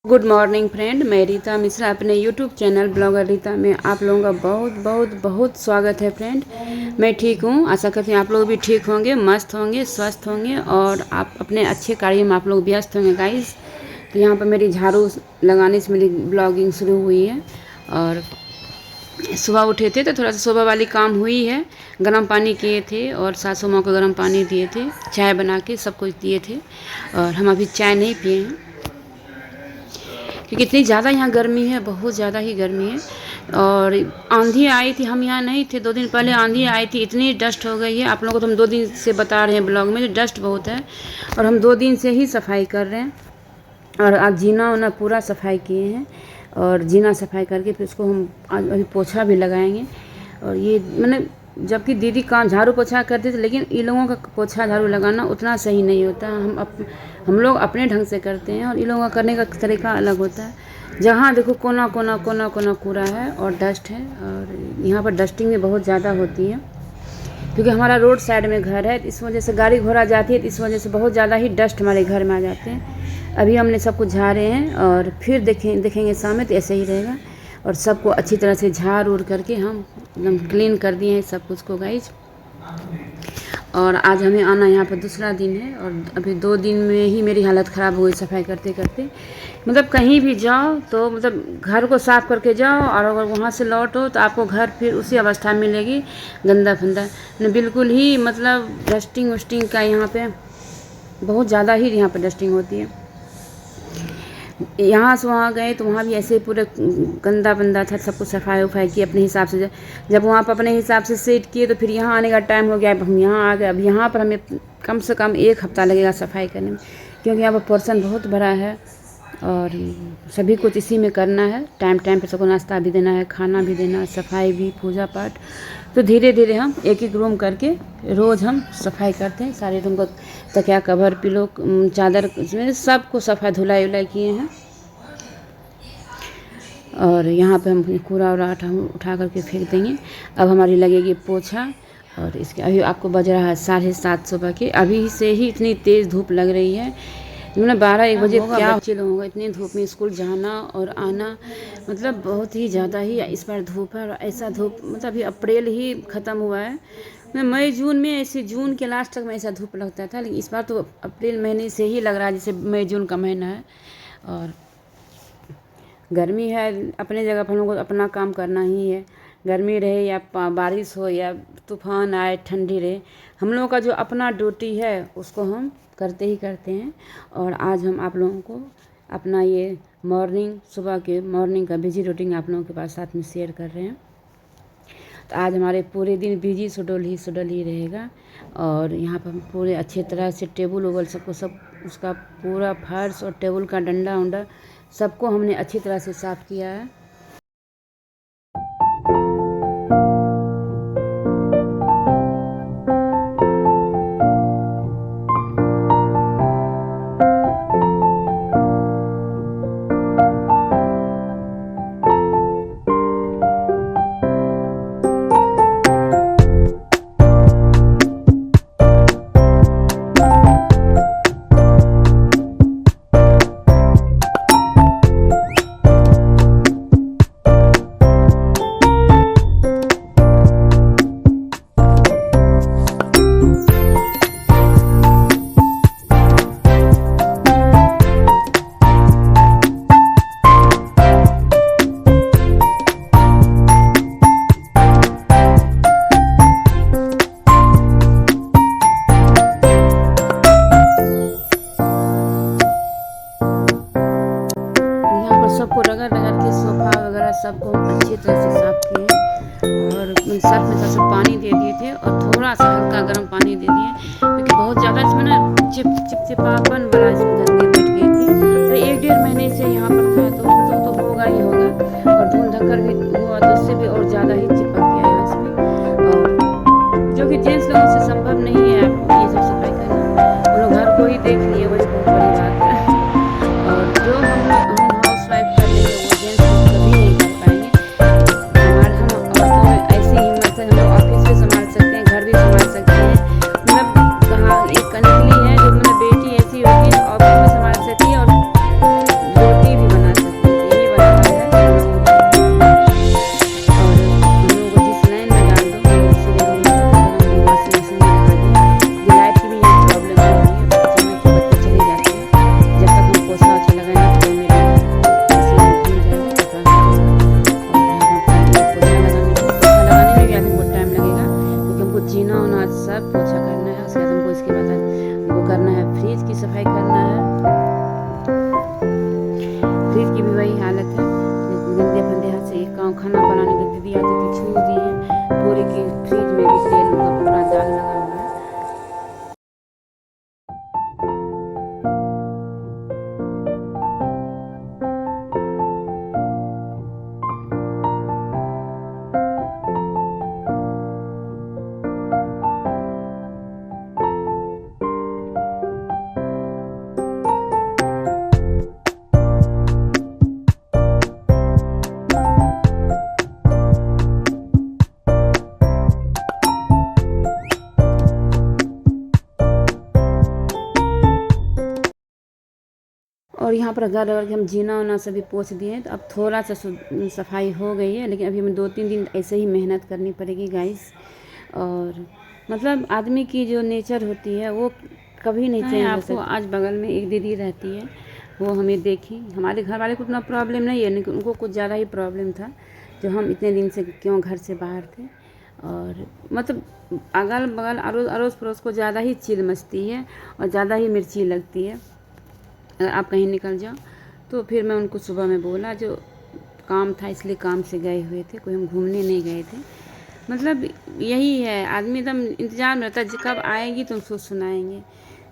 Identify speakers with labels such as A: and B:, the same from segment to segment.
A: Good morning friend, मैं रीता मिश्रा अपने YouTube channel blogger Rita में आप लोगों का बहुत बहुत बहुत स्वागत है फ्रेंड। मैं ठीक हूँ, आशा करती हूँ आप लोग भी ठीक होंगे, मस्त होंगे, स्वस्थ होंगे और आप अपने अच्छे कार्य में आप लोग व्यस्त होंगे गाइस। तो यहाँ पर मेरी झाड़ू लगाने से मेरी ब्लॉगिंग शुरू हुई है और सुबह उठे थे तो थोड़ा सा सुबह वाली काम हुई है। गर्म पानी किए थे और सासू माँ को गर्म पानी दिए थे, चाय बना के सब कुछ दिए थे और हम अभी चाय नहीं पिए हैं क्योंकि इतनी ज़्यादा यहाँ गर्मी है, बहुत ज़्यादा ही गर्मी है। और आंधी आई थी, हम यहाँ नहीं थे, 2 दिन पहले आंधी आई थी, इतनी डस्ट हो गई है। आप लोगों को तो हम 2 दिन से बता रहे हैं ब्लॉग में, डस्ट बहुत है और हम 2 दिन से ही सफाई कर रहे हैं। और आज जीना उना पूरा सफाई किए हैं और जीना सफाई करके फिर उसको हम आज अभी पोछा भी लगाएंगे। और ये मैंने जबकि दीदी काम झाड़ू पोछा करते थे, लेकिन इन लोगों का पोछा झाड़ू लगाना उतना सही नहीं होता। हम लोग अपने ढंग से करते हैं और इन लोगों का करने का तरीका अलग होता है। जहाँ देखो कोना कोना कोना कोना कूड़ा है और डस्ट है और यहाँ पर डस्टिंग भी बहुत ज़्यादा होती है क्योंकि हमारा रोड साइड में घर है। इस वजह से गाड़ी घोड़ा जाती है, तो इस वजह से बहुत ज़्यादा ही डस्ट हमारे घर में आ जाते हैं। अभी हमने सब कुछ झाड़े हैं और फिर देखेंगे शाम में तो ऐसे ही रहेगा। और सबको अच्छी तरह से झाड़ उड़ करके हम एकदम क्लीन कर दिए हैं सब कुछ को गाइज। और आज हमें आना यहाँ पर दूसरा दिन है और अभी 2 दिन में ही मेरी हालत ख़राब हो गई सफाई करते करते। मतलब कहीं भी जाओ तो मतलब घर को साफ़ करके जाओ और अगर वहाँ से लौटो तो आपको घर फिर उसी अवस्था में मिलेगी, गंदा फंदा न, बिल्कुल ही मतलब डस्टिंग वस्टिंग का यहाँ पे बहुत ज़्यादा ही यहाँ पे डस्टिंग होती है। यहाँ से वहाँ गए तो वहाँ भी ऐसे पूरे गंदा बंदा था, सबको सफाई वफाई की अपने हिसाब से। जब वहाँ पर अपने हिसाब से सेट किए तो फिर यहाँ आने का टाइम हो गया। अब हम यहाँ आ गए, अब यहाँ पर हमें कम से कम 1 हफ्ता लगेगा सफाई करने में क्योंकि यहाँ पर पोर्शन बहुत बड़ा है और सभी कुछ इसी में करना है। टाइम टाइम पर सबको नाश्ता भी देना है, खाना भी देना है, सफाई भी, पूजा पाठ। तो धीरे धीरे हम एक एक रूम करके रोज़ हम सफाई करते हैं। सारे रूम को तकिया कवर पिलो चादर सबको सफाई धुलाई उलाई किए हैं। और यहाँ पे हम कूड़ा वूड़ा उठा करके फेंक देंगे। अब हमारी लगेगी पोछा और इसके अभी आपको बज रहा है 7:30 सुबह के। अभी से ही इतनी तेज़ धूप लग रही है, मैंने 12-1 बजे क्या बच्चे लोगों को इतनी धूप में स्कूल जाना और आना, मतलब बहुत ही ज़्यादा ही इस बार धूप है। और ऐसा धूप मतलब अभी अप्रैल ही ख़त्म हुआ है, मैं मई जून में ऐसे जून के लास्ट तक में ऐसा धूप लगता था, लेकिन इस बार तो अप्रैल महीने से ही लग रहा है जैसे मई जून का महीना है। और गर्मी है, अपने जगह पर हम लोग को अपना काम करना ही है। गर्मी रहे या बारिश हो या तूफान आए, ठंडी रहे, हम लोगों का जो अपना ड्यूटी है उसको हम करते ही करते हैं। और आज हम आप लोगों को अपना ये सुबह के मॉर्निंग का बिजी रूटीन आप लोगों के पास साथ में शेयर कर रहे हैं। तो आज हमारे पूरे दिन बिजी शेड्यूल ही रहेगा। और यहाँ पर हम पूरे अच्छे तरह से टेबल वेबल सबको सब उसका पूरा फर्श और टेबल का डंडा उंडा सबको हमने अच्छी तरह से साफ़ किया है। सबको रगड़ रगड़ के सोफा वगैरह सबको अच्छी तरह से साफ़ किए और साथ में थोड़ा सा पानी दे दिए थे और थोड़ा सा हल्का गर्म पानी दे दिए क्योंकि बहुत ज़्यादा इसमें ना चिपचिपापन बड़ा इसमें गंदगी बैठ गई थी। तो 1-1.5 महीने से यहाँ पर था तो होगा ही होगा। और धूल धक्कर भी हुआ तो उससे भी और ज़्यादा ही चिपक गया है इसमें, और जो कि जेंट्स लोगों से संभव नहीं है ये सब सफाई करना। वो लोग घर को ही देख लिए, वही बहुत बड़ी बात है। और जो हम हाउस वाइफ कर रहे हैं वो जेंट्स लोग कभी नहीं कर पाएंगे। हम औरतों में ऐसी हिम्मत है, हम लोग ऑफिस भी संभाल सकते हैं, घर भी संभाल सकते हैं। मतलब कहाँ एक निकली है जो मतलब बेटी ऐसी होती है ऑफिस भी संभाल सकती फ्रिज की भी वही हालत है, गंदे फंदे हाथ से एक काम खाना बनाने की दीदी आती थी छू दिए पूरे की फ्रिज में भी तेल का पूरा दाग लगा हुआ है। और यहाँ पर घर अगर हम जीना उना सभी पोंछ दिए तो अब थोड़ा सा सफाई हो गई है, लेकिन अभी हमें 2-3 दिन ऐसे ही मेहनत करनी पड़ेगी गाइस। और मतलब आदमी की जो नेचर होती है वो कभी नहीं चेंज हो सकती। आज बगल में एक दीदी रहती है, वो हमें देखी, हमारे घर वाले को उतना प्रॉब्लम नहीं है लेकिन उनको कुछ ज़्यादा ही प्रॉब्लम था, जो हम इतने दिन से क्यों घर से बाहर थे। और मतलब अगल बगल अड़ोस पड़ोस को ज़्यादा ही चिल मचती है और ज़्यादा ही मिर्ची लगती है अगर आप कहीं निकल जाओ। तो फिर मैं उनको सुबह में बोला, जो काम था इसलिए काम से गए हुए थे, कोई हम घूमने नहीं गए थे। मतलब यही है, आदमी एकदम इंतज़ार में रहता है कब आएगी तो उसको सुनाएंगे।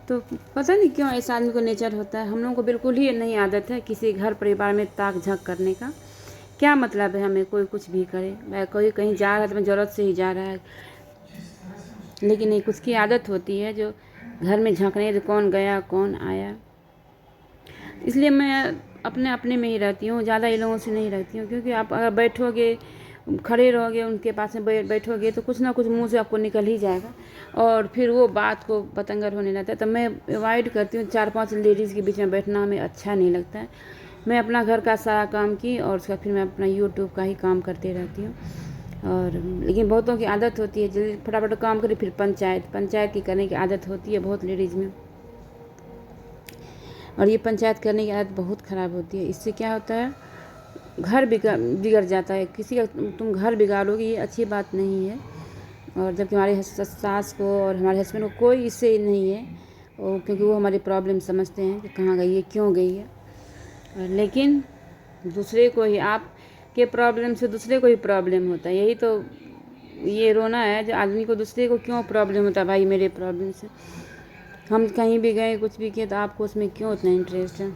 A: तो पता नहीं क्यों ऐसा आदमी को नेचर होता है। हम लोगों को बिल्कुल ही नहीं आदत है किसी घर परिवार में ताक झाँक करने का। क्या मतलब है हमें कोई कुछ भी करे, कोई कहीं जा रहा है तो मैं ज़रूरत से ही जा रहा है, लेकिन नहीं, कुछ की आदत होती है जो घर में झाँकने, तो कौन गया कौन आया। इसलिए मैं अपने अपने में ही रहती हूँ, ज़्यादा इन लोगों से नहीं रहती हूँ, क्योंकि आप अगर बैठोगे खड़े रहोगे उनके पास में बैठोगे तो कुछ ना कुछ मुंह से आपको निकल ही जाएगा और फिर वो बात को बतंगर होने लगता है। तो मैं अवॉइड करती हूँ, 4-5 लेडीज़ के बीच में बैठना हमें अच्छा नहीं लगता है। मैं अपना घर का सारा काम की और उसका फिर मैं अपना यूट्यूब का ही काम करते रहती हूँ। और लेकिन बहुतों की आदत होती है जल्दी फटाफट काम करे, फिर पंचायत की करने की आदत होती है बहुत लेडीज़ में। और ये पंचायत करने की आदत बहुत ख़राब होती है। इससे क्या होता है, घर बिगड़ जाता है। किसी का तुम घर बिगाड़ोगे ये अच्छी बात नहीं है। और जबकि हमारे सास को और हमारे हस्बैंड को कोई इससे नहीं है, क्योंकि वो हमारी प्रॉब्लम समझते हैं कि कहाँ गई है क्यों गई है। लेकिन दूसरे को ही, आप के प्रॉब्लम से दूसरे को ही प्रॉब्लम होता है। यही तो ये रोना है जो आदमी को दूसरे को क्यों प्रॉब्लम होता है। भाई मेरे प्रॉब्लम से हम कहीं भी गए कुछ भी किए तो आपको उसमें क्यों उतना इंटरेस्ट है।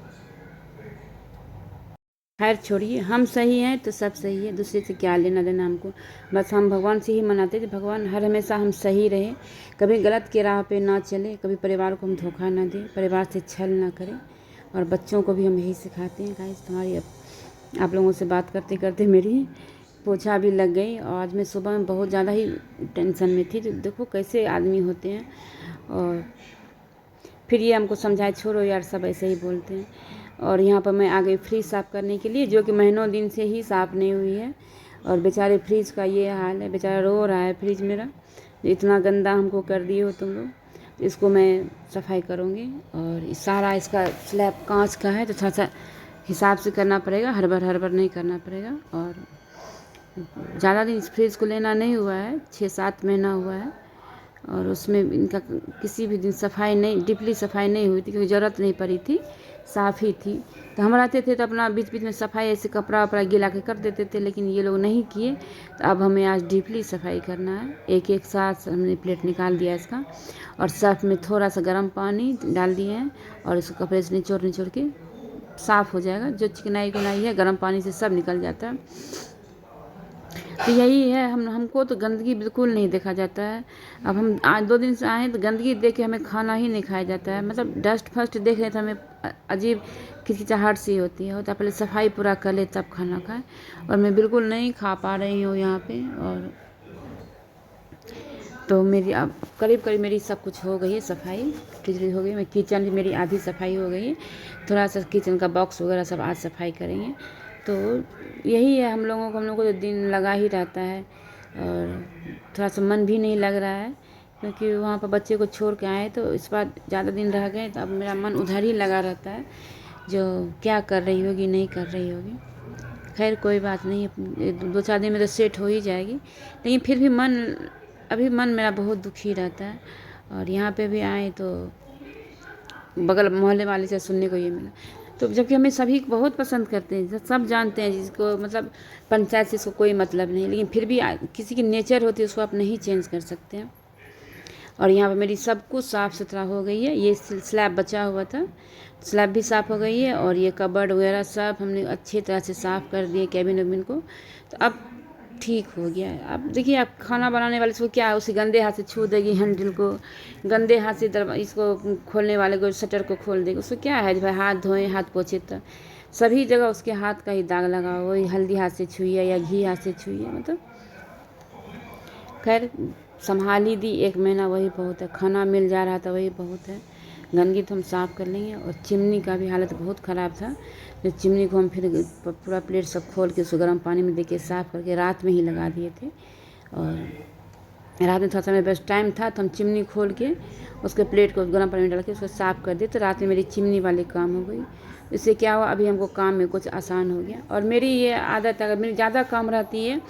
A: खैर छोड़िए, हम सही हैं तो सब सही है, दूसरे से क्या लेना देना हमको। बस हम भगवान से ही मनाते थे, भगवान हर हमेशा हम सही रहे, कभी गलत के राह पे ना चले, कभी परिवार को हम धोखा ना दें, परिवार से छल ना करें। और बच्चों को भी हम यही सिखाते हैं। गाइस तुम्हारी आप लोगों से बात करते करते मेरी पोछा भी लग गई और आज मैं सुबह में बहुत ज़्यादा ही टेंशन में थी। तो देखो कैसे आदमी होते हैं। और फिर ये हमको समझाए, छोड़ो यार सब ऐसे ही बोलते हैं। और यहाँ पर मैं आ गई फ्रिज साफ़ करने के लिए, जो कि महीनों दिन से ही साफ़ नहीं हुई है। और बेचारे फ्रिज का ये हाल है, बेचारा रो रहा है फ्रिज मेरा, इतना गंदा हमको कर दिए हो तुम लोग। इसको मैं सफाई करूँगी। और सारा इसका स्लैब कांच का है तो थोड़ा सा हिसाब से करना पड़ेगा, हड़बड़ नहीं करना पड़ेगा। और ज़्यादा दिन इस फ्रिज को लेना नहीं हुआ है, 6-7 महीना हुआ है। और उसमें इनका किसी भी दिन सफाई नहीं, डीपली सफाई नहीं हुई थी, क्योंकि ज़रूरत नहीं पड़ी थी, साफ़ ही थी। तो हम रहते थे तो अपना बीच बीच में सफाई ऐसे कपड़ा वपड़ा गीला के कर देते थे, लेकिन ये लोग नहीं किए। तो अब हमें आज डीपली सफाई करना है। एक साथ हमने प्लेट निकाल दिया इसका, और सर्फ में थोड़ा सा गर्म पानी डाल दिए हैं और इसको कपड़े से निचोड़ के साफ़ हो जाएगा। जो चिकनाई है गर्म पानी से सब निकल जाता है। तो यही है, हमको तो गंदगी बिल्कुल नहीं देखा जाता है। अब हम आज 2 दिन से आए तो गंदगी देख के हमें खाना ही नहीं खाया जाता है। मतलब डस्ट फस्ट देख रहे तो हमें अजीब खिचकिचाहट सी होती है, होता पहले सफाई पूरा कर ले तब खाना खाए। और मैं बिल्कुल नहीं खा पा रही हूँ यहाँ पे। और तो मेरी अब करीब मेरी सब कुछ हो गई है सफाई, खिचड़ी हो गई। मैं किचन भी मेरी आधी सफाई हो गई है, थोड़ा सा किचन का बॉक्स वगैरह सब आज सफाई करेंगे। तो यही है, हम लोगों को तो दिन लगा ही रहता है। और थोड़ा सा मन भी नहीं लग रहा है, क्योंकि वहाँ पर बच्चे को छोड़ के आए तो इस बार ज़्यादा दिन रह गए, तो अब मेरा मन उधर ही लगा रहता है, जो क्या कर रही होगी नहीं कर रही होगी। खैर कोई बात नहीं, 2-4 दिन में तो सेट हो ही जाएगी। लेकिन फिर भी अभी मन मेरा बहुत दुखी रहता है। और यहाँ पे भी आए तो बगल मोहल्ले वाले से सुनने को ये मिला, तो जबकि हमें सभी बहुत पसंद करते हैं, सब जानते हैं जिसको मतलब पंचायत से इसको कोई मतलब नहीं, लेकिन फिर भी किसी की नेचर होती है उसको आप नहीं चेंज कर सकते हैं। और यहाँ पर मेरी सब कुछ साफ़ सुथरा हो गई है। ये स्लैब बचा हुआ था, स्लैब भी साफ़ हो गई है, और ये कबर्ड वगैरह सब हमने अच्छी तरह से साफ़ कर दिए, कैबिन वैबिन को। तो अब ठीक हो गया है। अब देखिए, आप खाना बनाने वाले इसको क्या है, उसे गंदे हाथ से छू देगी हैंडल को, गंदे हाथ से इसको खोलने वाले को शटर को खोल देगी, उसको क्या है भाई हाथ धोएं, हाथ पोछे। तो सभी जगह उसके हाथ का ही दाग लगा, वही हल्दी हाथ से छुई है या घी हाथ से छुई है। मतलब खैर संभाल ही दी, 1 महीना वही बहुत है। खाना मिल जा रहा था वही बहुत है। गंदगी तो हम साफ़ कर लेंगे। और चिमनी का भी हालत बहुत ख़राब था, जो चिमनी को हम फिर पूरा प्लेट सब खोल के उसको गर्म पानी में देके साफ़ करके रात में ही लगा दिए थे। और रात में थोड़ा सा मेरे पास टाइम था तो हम चिमनी खोल के उसके प्लेट को गर्म पानी में डाल के उसको साफ़ कर दिए। तो रात में मेरी चिमनी वाली काम हो गई। इससे क्या हुआ, अभी हमको काम में कुछ आसान हो गया। और मेरी ये आदत है, अगर मेरी ज़्यादा काम रहती है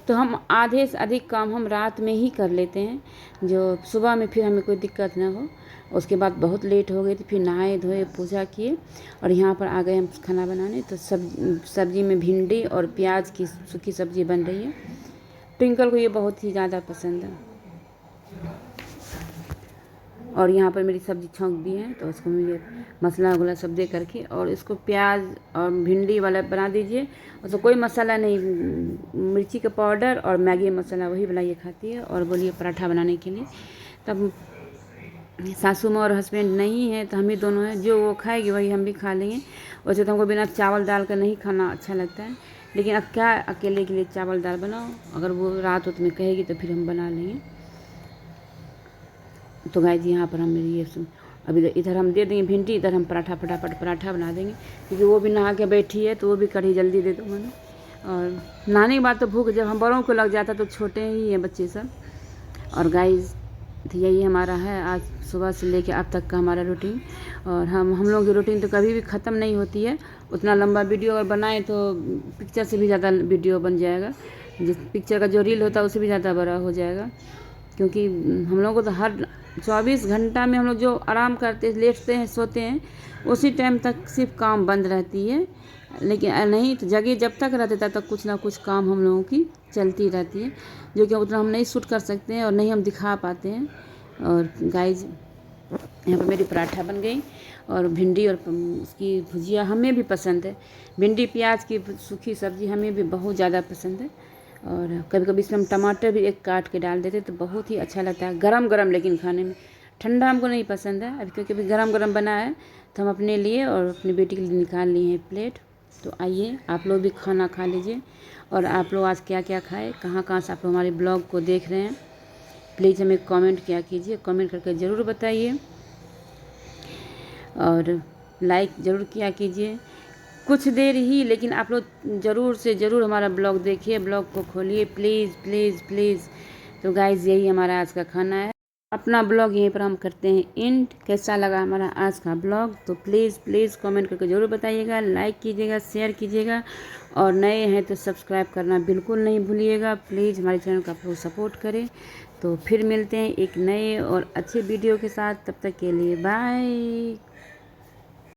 A: तो हम आधे से अधिक काम हम रात में ही कर लेते हैं, जो सुबह में फिर हमें कोई दिक्कत ना हो। उसके बाद बहुत लेट हो गई थी, फिर नहाए धोए पूजा किए और यहाँ पर आ गए हम खाना बनाने। तो सब्जी में भिंडी और प्याज की सूखी सब्जी बन रही है। ट्विंकल को ये बहुत ही ज़्यादा पसंद है। और यहाँ पर मेरी सब्ज़ी छौंक दी है, तो उसको मुझे मसाला वगैरह सब दे करके और इसको प्याज और भिंडी वाला बना दीजिए। उसको कोई मसाला नहीं, मिर्ची का पाउडर और मैगी मसाला वही बनाइए खाती है। और बोलिए पराठा बनाने के लिए, तब सासू माँ और हस्बैंड नहीं है तो हम ही दोनों हैं, जो वो खाएगी वही हम भी खा लेंगे। वैसे तो हमको बिना चावल दाल का नहीं खाना अच्छा लगता है, लेकिन अब क्या अकेले के लिए चावल दाल बनाओ, अगर वो रात में कहेगी तो फिर हम बना लेंगे। तो गाइस यहाँ पर हम मेरी ये अभी इधर हम दे देंगे भिंडी, इधर हम पराठा फटाफट पराठा बना देंगे, क्योंकि वो भी नहा के बैठी है तो वो भी कढ़ी जल्दी दे दूँगा ना। और नहाने के बाद तो भूख जब हम बड़ों को लग जाता तो छोटे ही हैं बच्चे सब। और गाइस तो यही हमारा है आज सुबह से लेके अब तक का हमारा रूटीन। और हम लोगों की रूटीन तो कभी भी ख़त्म नहीं होती है। उतना लंबा वीडियो अगर बनाए तो पिक्चर से भी ज़्यादा वीडियो बन जाएगा, जिस पिक्चर का जो रील होता है उससे भी ज़्यादा बड़ा हो जाएगा। क्योंकि हम लोगों को तो हर 24 घंटा में हम लोग जो आराम करते लेटते हैं सोते हैं उसी टाइम तक सिर्फ काम बंद रहती है, लेकिन नहीं तो जगह जब तक रहते तब तक कुछ ना कुछ काम हम लोगों की चलती रहती है, जो कि उतना हम नहीं शूट कर सकते हैं और नहीं हम दिखा पाते हैं। और गाइस यहाँ पर मेरी पराठा बन गई और भिंडी और उसकी भुजिया हमें भी पसंद है। भिंडी प्याज की सूखी सब्ज़ी हमें भी बहुत ज़्यादा पसंद है। और कभी कभी इसमें हम टमाटर भी एक काट के डाल देते तो बहुत ही अच्छा लगता है गरम गरम, लेकिन खाने में ठंडा हमको नहीं पसंद है। अभी क्योंकि अभी गरम गरम बना है तो हम अपने लिए और अपनी बेटी के लिए निकाल लिए हैं प्लेट। तो आइए आप लोग भी खाना खा लीजिए। और आप लोग आज क्या क्या खाए, कहाँ कहाँ से आप लोग हमारे ब्लॉग को देख रहे हैं, प्लीज़ हमें कमेंट किया कीजिए, कमेंट करके ज़रूर बताइए और लाइक ज़रूर किया कीजिए। कुछ देर ही, लेकिन आप लोग ज़रूर से ज़रूर हमारा ब्लॉग देखिए, ब्लॉग को खोलिए प्लीज़ प्लीज़ प्लीज़। तो गाइज़ यही हमारा आज का खाना है। अपना ब्लॉग यहीं पर हम करते हैं एंड। कैसा लगा हमारा आज का ब्लॉग तो प्लीज़ प्लीज़ कमेंट करके ज़रूर बताइएगा, लाइक कीजिएगा, शेयर कीजिएगा और नए हैं तो सब्सक्राइब करना बिल्कुल नहीं भूलिएगा। प्लीज़ हमारे चैनल को आप लोग सपोर्ट करें। तो फिर मिलते हैं एक नए और अच्छे वीडियो के साथ, तब तक के लिए बाय।